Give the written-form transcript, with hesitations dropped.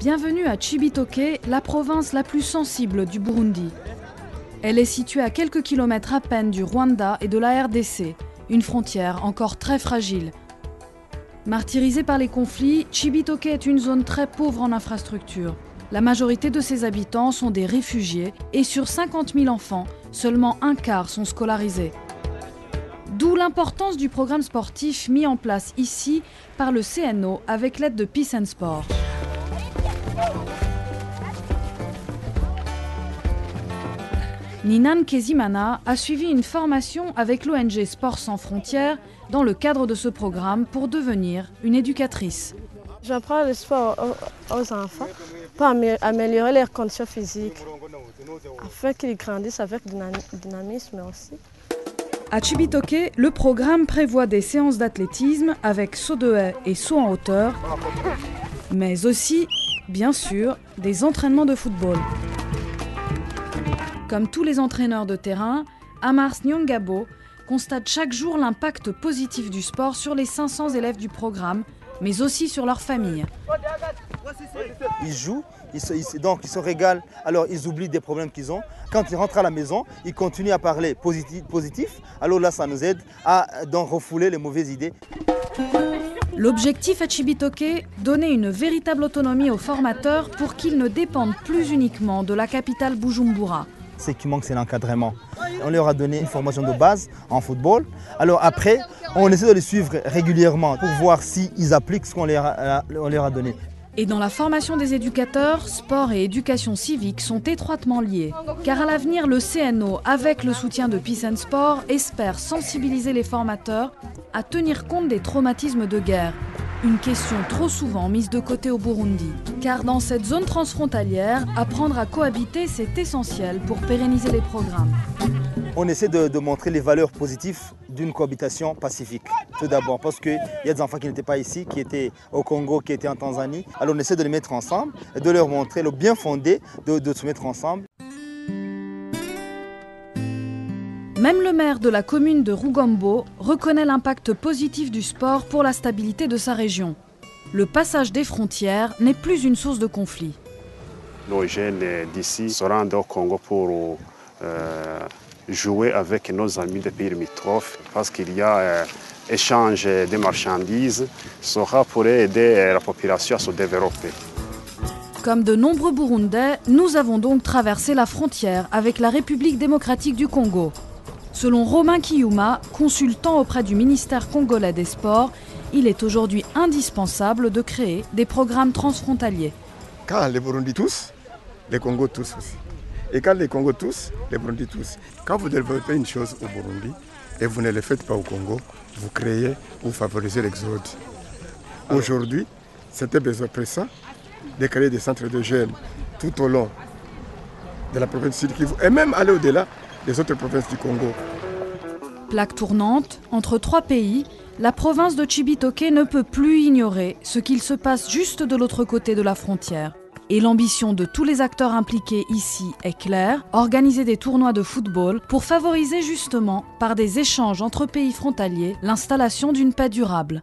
Bienvenue à Cibitoke, la province la plus sensible du Burundi. Elle est située à quelques kilomètres à peine du Rwanda et de la RDC, une frontière encore très fragile. Martyrisée par les conflits, Cibitoke est une zone très pauvre en infrastructures. La majorité de ses habitants sont des réfugiés et sur 50 000 enfants, seulement un quart sont scolarisés. D'où l'importance du programme sportif mis en place ici par le CNO avec l'aide de Peace and Sport. Ninan Kezimana a suivi une formation avec l'ONG Sport Sans Frontières dans le cadre de ce programme pour devenir une éducatrice. J'apprends le sport aux enfants pour améliorer leurs conditions physiques, afin qu'ils grandissent avec dynamisme aussi. À Cibitoke, le programme prévoit des séances d'athlétisme avec saut de haie et saut en hauteur, mais aussi, bien sûr, des entraînements de football. Comme tous les entraîneurs de terrain, Amars Nyongabo constate chaque jour l'impact positif du sport sur les 500 élèves du programme, mais aussi sur leur famille. Ils jouent, ils se régalent, alors ils oublient des problèmes qu'ils ont. Quand ils rentrent à la maison, ils continuent à parler positif. Alors là, ça nous aide à refouler les mauvaises idées. L'objectif à Cibitoke, donner une véritable autonomie aux formateurs pour qu'ils ne dépendent plus uniquement de la capitale Bujumbura. Ce qui manque, c'est l'encadrement. On leur a donné une formation de base en football. Alors après, on essaie de les suivre régulièrement pour voir s'ils appliquent ce qu'on leur a donné. Et dans la formation des éducateurs, sport et éducation civique sont étroitement liés. Car à l'avenir, le CNO, avec le soutien de Peace and Sport, espère sensibiliser les formateurs à tenir compte des traumatismes de guerre. Une question trop souvent mise de côté au Burundi. Car dans cette zone transfrontalière, apprendre à cohabiter, c'est essentiel pour pérenniser les programmes. On essaie de montrer les valeurs positives d'une cohabitation pacifique. Tout d'abord, parce qu'il y a des enfants qui n'étaient pas ici, qui étaient au Congo, qui étaient en Tanzanie. Alors on essaie de les mettre ensemble et de leur montrer le bien fondé de se mettre ensemble. Même le maire de la commune de Rugombo reconnaît l'impact positif du sport pour la stabilité de sa région. Le passage des frontières n'est plus une source de conflit. Nos jeunes d'ici se rendent au Congo pour jouer avec nos amis des pays limitrophes parce qu'il y a échange de marchandises, sera pour aider la population à se développer. Comme de nombreux Burundais, nous avons donc traversé la frontière avec la République démocratique du Congo. Selon Romain Kiyuma, consultant auprès du ministère congolais des Sports, il est aujourd'hui indispensable de créer des programmes transfrontaliers. Quand les Burundis tous, les Congos tous aussi. Et quand les Congos tous, les Burundis tous. Quand vous développez une chose au Burundi et vous ne le faites pas au Congo, vous créez ou favorisez l'exode. Aujourd'hui, c'était besoin pressant de créer des centres de jeunes tout au long de la province Sud Kivu et même aller au-delà des autres provinces du Congo. Plaque tournante, entre trois pays, la province de Cibitoke ne peut plus ignorer ce qu'il se passe juste de l'autre côté de la frontière. Et l'ambition de tous les acteurs impliqués ici est claire, organiser des tournois de football pour favoriser justement, par des échanges entre pays frontaliers, l'installation d'une paix durable.